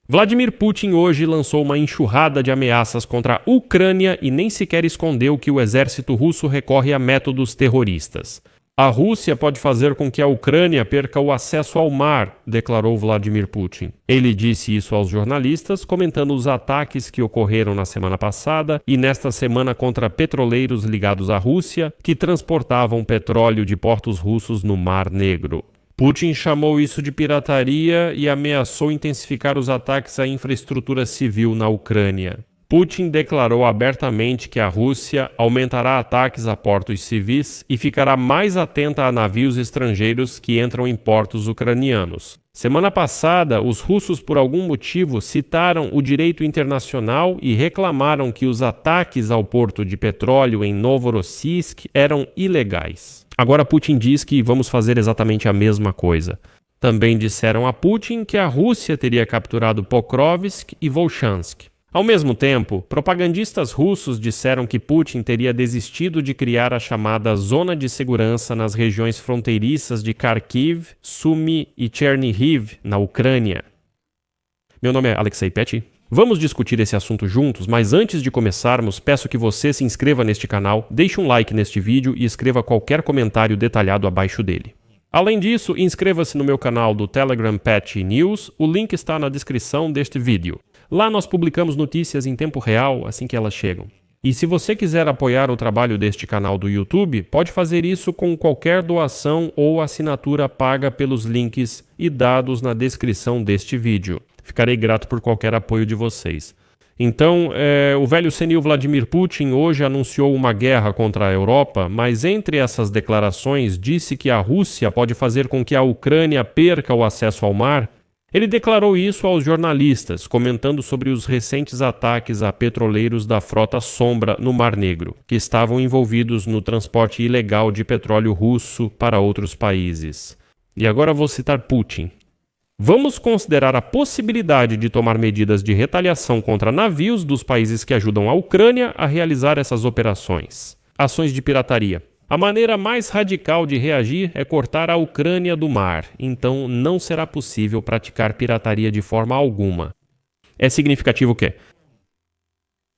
Vladimir Putin hoje lançou uma enxurrada de ameaças contra a Ucrânia e nem sequer escondeu que o exército russo recorre a métodos terroristas. A Rússia pode fazer com que a Ucrânia perca o acesso ao mar, declarou Vladimir Putin. Ele disse isso aos jornalistas, comentando os ataques que ocorreram na semana passada e nesta semana contra petroleiros ligados à Rússia, que transportavam petróleo de portos russos no Mar Negro. Putin chamou isso de pirataria e ameaçou intensificar os ataques à infraestrutura civil na Ucrânia. Putin declarou abertamente que a Rússia aumentará ataques a portos civis e ficará mais atenta a navios estrangeiros que entram em portos ucranianos. Semana passada, os russos, por algum motivo, citaram o direito internacional e reclamaram que os ataques ao porto de petróleo em Novorossiysk eram ilegais. Agora Putin diz que vamos fazer exatamente a mesma coisa. Também disseram a Putin que a Rússia teria capturado Pokrovsk e Volchansk. Ao mesmo tempo, propagandistas russos disseram que Putin teria desistido de criar a chamada Zona de Segurança nas regiões fronteiriças de Kharkiv, Sumy e Chernihiv, na Ucrânia. Meu nome é Alexei Petty. Vamos discutir esse assunto juntos, mas antes de começarmos, peço que você se inscreva neste canal, deixe um like neste vídeo e escreva qualquer comentário detalhado abaixo dele. Além disso, inscreva-se no meu canal do Telegram Petty News, o link está na descrição deste vídeo. Lá nós publicamos notícias em tempo real assim que elas chegam. E se você quiser apoiar o trabalho deste canal do YouTube, pode fazer isso com qualquer doação ou assinatura paga pelos links e dados na descrição deste vídeo. Ficarei grato por qualquer apoio de vocês. Então, o velho senil Vladimir Putin hoje anunciou uma guerra contra a Europa, mas entre essas declarações disse que a Rússia pode fazer com que a Ucrânia perca o acesso ao mar. Ele declarou isso aos jornalistas, comentando sobre os recentes ataques a petroleiros da frota Sombra no Mar Negro, que estavam envolvidos no transporte ilegal de petróleo russo para outros países. E agora vou citar Putin. Vamos considerar a possibilidade de tomar medidas de retaliação contra navios dos países que ajudam a Ucrânia a realizar essas operações. Ações de pirataria. A maneira mais radical de reagir é cortar a Ucrânia do mar, então não será possível praticar pirataria de forma alguma. É significativo o quê?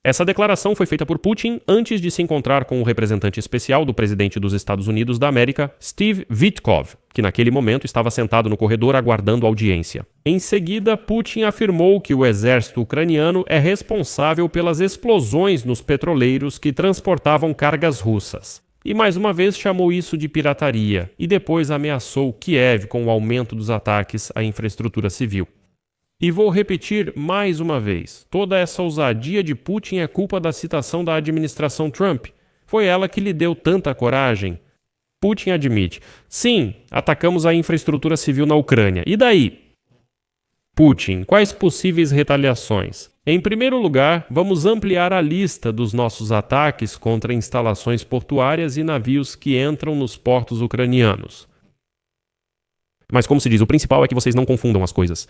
Essa declaração foi feita por Putin antes de se encontrar com o representante especial do presidente dos Estados Unidos da América, Steve Witkoff, que naquele momento estava sentado no corredor aguardando audiência. Em seguida, Putin afirmou que o exército ucraniano é responsável pelas explosões nos petroleiros que transportavam cargas russas. E mais uma vez chamou isso de pirataria, e depois ameaçou Kiev com o aumento dos ataques à infraestrutura civil. E vou repetir mais uma vez, toda essa ousadia de Putin é culpa da citação da administração Trump. Foi ela que lhe deu tanta coragem. Putin admite, sim, atacamos a infraestrutura civil na Ucrânia. E daí? Putin, quais possíveis retaliações? Em primeiro lugar, vamos ampliar a lista dos nossos ataques contra instalações portuárias e navios que entram nos portos ucranianos. Mas como se diz, o principal é que vocês não confundam as coisas.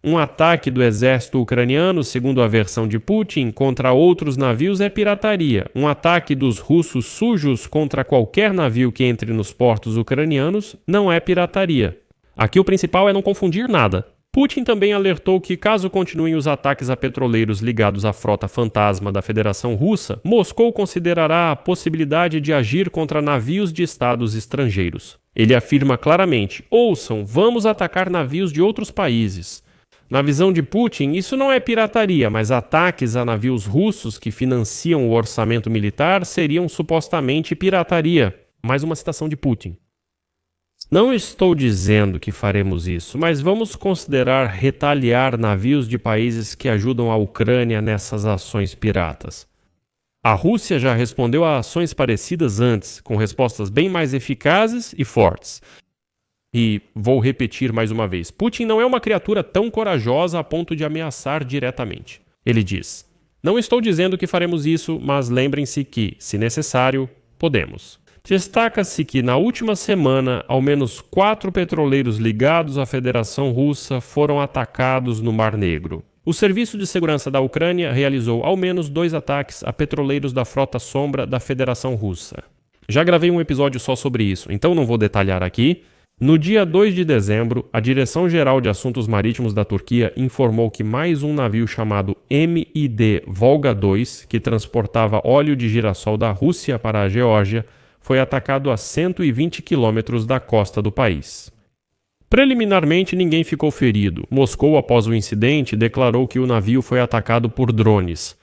Um ataque do exército ucraniano, segundo a versão de Putin, contra outros navios é pirataria. Um ataque dos russos sujos contra qualquer navio que entre nos portos ucranianos não é pirataria. Aqui o principal é não confundir nada. Putin também alertou que, caso continuem os ataques a petroleiros ligados à frota fantasma da Federação Russa, Moscou considerará a possibilidade de agir contra navios de estados estrangeiros. Ele afirma claramente, ouçam, vamos atacar navios de outros países. Na visão de Putin, isso não é pirataria, mas ataques a navios russos que financiam o orçamento militar seriam supostamente pirataria. Mais uma citação de Putin. Não estou dizendo que faremos isso, mas vamos considerar retaliar navios de países que ajudam a Ucrânia nessas ações piratas. A Rússia já respondeu a ações parecidas antes, com respostas bem mais eficazes e fortes. E vou repetir mais uma vez, Putin não é uma criatura tão corajosa a ponto de ameaçar diretamente. Ele diz, não estou dizendo que faremos isso, mas lembrem-se que, se necessário, podemos. Destaca-se que na última semana, ao menos 4 petroleiros ligados à Federação Russa foram atacados no Mar Negro. O Serviço de Segurança da Ucrânia realizou ao menos 2 ataques a petroleiros da frota Sombra da Federação Russa. Já gravei um episódio só sobre isso, então não vou detalhar aqui. No dia 2 de dezembro, a Direção-Geral de Assuntos Marítimos da Turquia informou que mais um navio chamado MID Volga-2, que transportava óleo de girassol da Rússia para a Geórgia, foi atacado a 120 quilômetros da costa do país. Preliminarmente, ninguém ficou ferido. Moscou, após o incidente, declarou que o navio foi atacado por drones.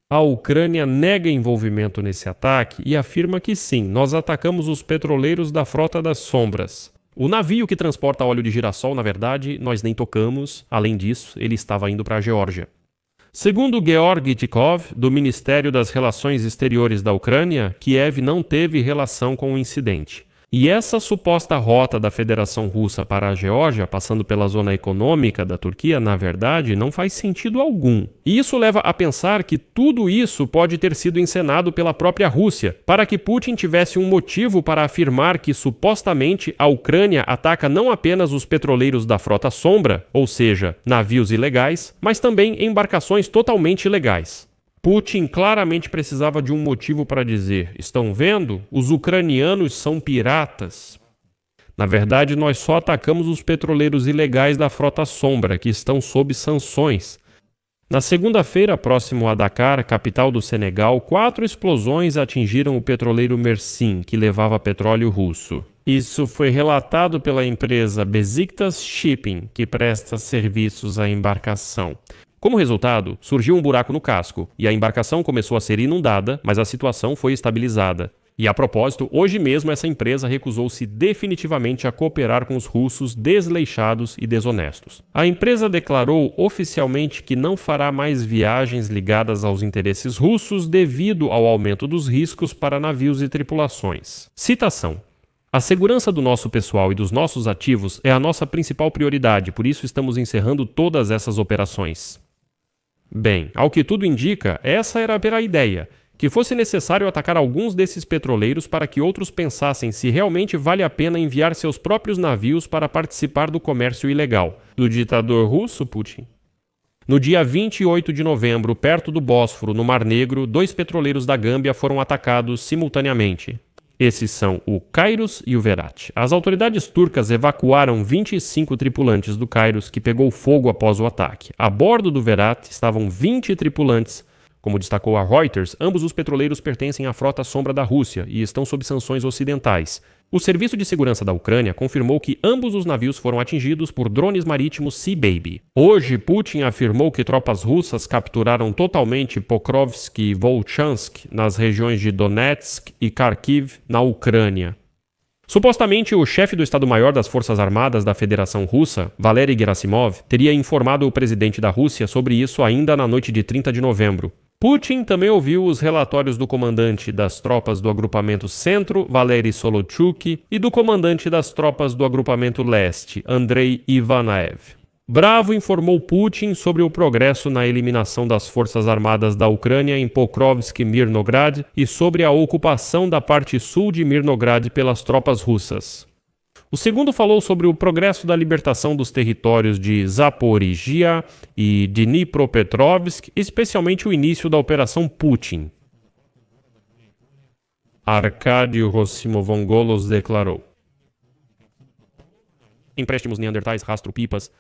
A Ucrânia nega envolvimento nesse ataque e afirma que sim, nós atacamos os petroleiros da Frota das Sombras. O navio que transporta óleo de girassol, na verdade, nós nem tocamos. Além disso, ele estava indo para a Geórgia. Segundo Georgy Tchikov, do Ministério das Relações Exteriores da Ucrânia, Kiev não teve relação com o incidente. E essa suposta rota da Federação Russa para a Geórgia, passando pela zona econômica da Turquia, na verdade, não faz sentido algum. E isso leva a pensar que tudo isso pode ter sido encenado pela própria Rússia, para que Putin tivesse um motivo para afirmar que, supostamente, a Ucrânia ataca não apenas os petroleiros da Frota Sombra, ou seja, navios ilegais, mas também embarcações totalmente legais. Putin claramente precisava de um motivo para dizer: estão vendo? Os ucranianos são piratas. Na verdade, nós só atacamos os petroleiros ilegais da Frota Sombra, que estão sob sanções. Na segunda-feira, próximo a Dakar, capital do Senegal, 4 explosões atingiram o petroleiro Mersin, que levava petróleo russo. Isso foi relatado pela empresa Besiktas Shipping, que presta serviços à embarcação. Como resultado, surgiu um buraco no casco e a embarcação começou a ser inundada, mas a situação foi estabilizada. E a propósito, hoje mesmo essa empresa recusou-se definitivamente a cooperar com os russos desleixados e desonestos. A empresa declarou oficialmente que não fará mais viagens ligadas aos interesses russos devido ao aumento dos riscos para navios e tripulações. Citação: a segurança do nosso pessoal e dos nossos ativos é a nossa principal prioridade, por isso estamos encerrando todas essas operações. Bem, ao que tudo indica, essa era a ideia, que fosse necessário atacar alguns desses petroleiros para que outros pensassem se realmente vale a pena enviar seus próprios navios para participar do comércio ilegal do ditador russo Putin. No dia 28 de novembro, perto do Bósforo, no Mar Negro, 2 petroleiros da Gâmbia foram atacados simultaneamente. Esses são o Kairos e o Verat. As autoridades turcas evacuaram 25 tripulantes do Kairos, que pegou fogo após o ataque. A bordo do Verat estavam 20 tripulantes. Como destacou a Reuters, ambos os petroleiros pertencem à Frota Sombra da Rússia e estão sob sanções ocidentais. O Serviço de Segurança da Ucrânia confirmou que ambos os navios foram atingidos por drones marítimos Sea Baby. Hoje, Putin afirmou que tropas russas capturaram totalmente Pokrovsk e Volchansk nas regiões de Donetsk e Kharkiv, na Ucrânia. Supostamente, o chefe do Estado-Maior das Forças Armadas da Federação Russa, Valery Gerasimov, teria informado o presidente da Rússia sobre isso ainda na noite de 30 de novembro. Putin também ouviu os relatórios do comandante das tropas do agrupamento Centro, Valery Solochuk, e do comandante das tropas do agrupamento Leste, Andrei Ivanaev. Bravo informou Putin sobre o progresso na eliminação das forças armadas da Ucrânia em Pokrovsk e Mirnograd e sobre a ocupação da parte sul de Mirnograd pelas tropas russas. O segundo falou sobre o progresso da libertação dos territórios de Zaporizhia e Dnipropetrovsk, especialmente o início da Operação Putin. Arkady Rossimovongolos declarou: empréstimos neandertais rastro-pipas.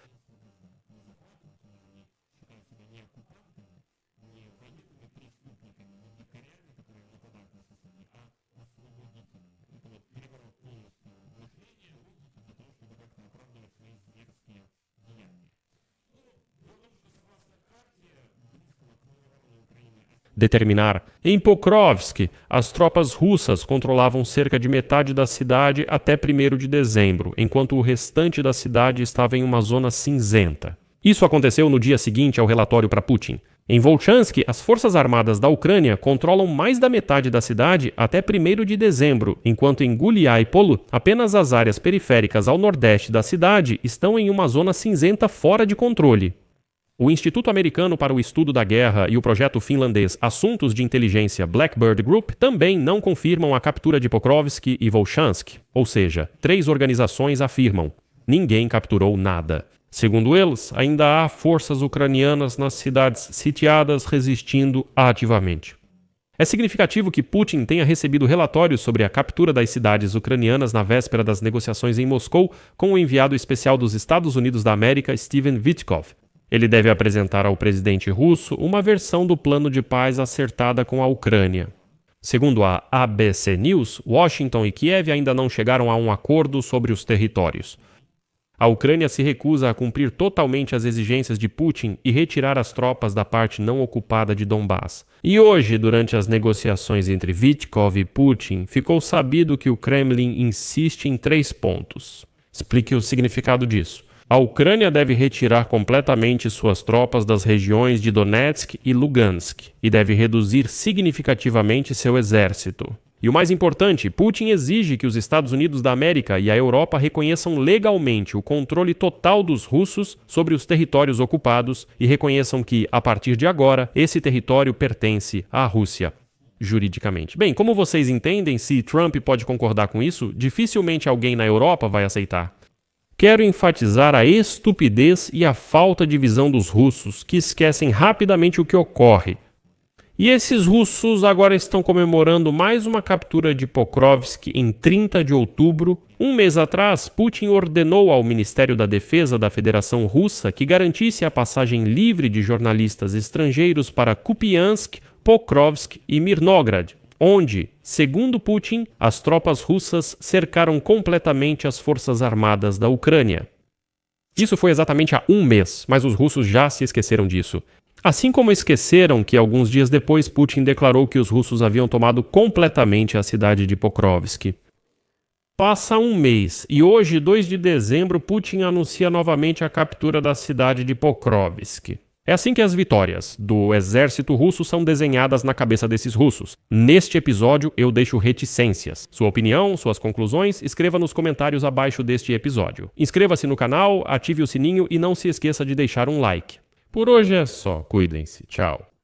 Determinar. Em Pokrovsk, as tropas russas controlavam cerca de metade da cidade até 1º de dezembro, enquanto o restante da cidade estava em uma zona cinzenta. Isso aconteceu no dia seguinte ao relatório para Putin. Em Volchansk, as forças armadas da Ucrânia controlam mais da metade da cidade até 1º de dezembro, enquanto em Guliai-Polo, apenas as áreas periféricas ao nordeste da cidade estão em uma zona cinzenta fora de controle. O Instituto Americano para o Estudo da Guerra e o projeto finlandês Assuntos de Inteligência Blackbird Group também não confirmam a captura de Pokrovsk e Volchansk, ou seja, 3 organizações afirmam: ninguém capturou nada. Segundo eles, ainda há forças ucranianas nas cidades sitiadas resistindo ativamente. É significativo que Putin tenha recebido relatórios sobre a captura das cidades ucranianas na véspera das negociações em Moscou com o enviado especial dos Estados Unidos da América, Steven Witkoff. Ele deve apresentar ao presidente russo uma versão do plano de paz acertada com a Ucrânia. Segundo a ABC News, Washington e Kiev ainda não chegaram a um acordo sobre os territórios. A Ucrânia se recusa a cumprir totalmente as exigências de Putin e retirar as tropas da parte não ocupada de Donbás. E hoje, durante as negociações entre Witkoff e Putin, ficou sabido que o Kremlin insiste em 3 pontos. Explique o significado disso. A Ucrânia deve retirar completamente suas tropas das regiões de Donetsk e Lugansk e deve reduzir significativamente seu exército. E o mais importante, Putin exige que os Estados Unidos da América e a Europa reconheçam legalmente o controle total dos russos sobre os territórios ocupados e reconheçam que, a partir de agora, esse território pertence à Rússia, juridicamente. Bem, como vocês entendem, se Trump pode concordar com isso, dificilmente alguém na Europa vai aceitar. Quero enfatizar a estupidez e a falta de visão dos russos, que esquecem rapidamente o que ocorre. E esses russos agora estão comemorando mais uma captura de Pokrovsk em 30 de outubro. Um mês atrás, Putin ordenou ao Ministério da Defesa da Federação Russa que garantisse a passagem livre de jornalistas estrangeiros para Kupiansk, Pokrovsk e Mirnograd, onde, segundo Putin, as tropas russas cercaram completamente as forças armadas da Ucrânia. Isso foi exatamente há um mês, mas os russos já se esqueceram disso. Assim como esqueceram que alguns dias depois Putin declarou que os russos haviam tomado completamente a cidade de Pokrovsk. Passa um mês e hoje, 2 de dezembro, Putin anuncia novamente a captura da cidade de Pokrovsk. É assim que as vitórias do exército russo são desenhadas na cabeça desses russos. Neste episódio eu deixo reticências. Sua opinião, suas conclusões, escreva nos comentários abaixo deste episódio. Inscreva-se no canal, ative o sininho e não se esqueça de deixar um like. Por hoje é só. Cuidem-se. Tchau.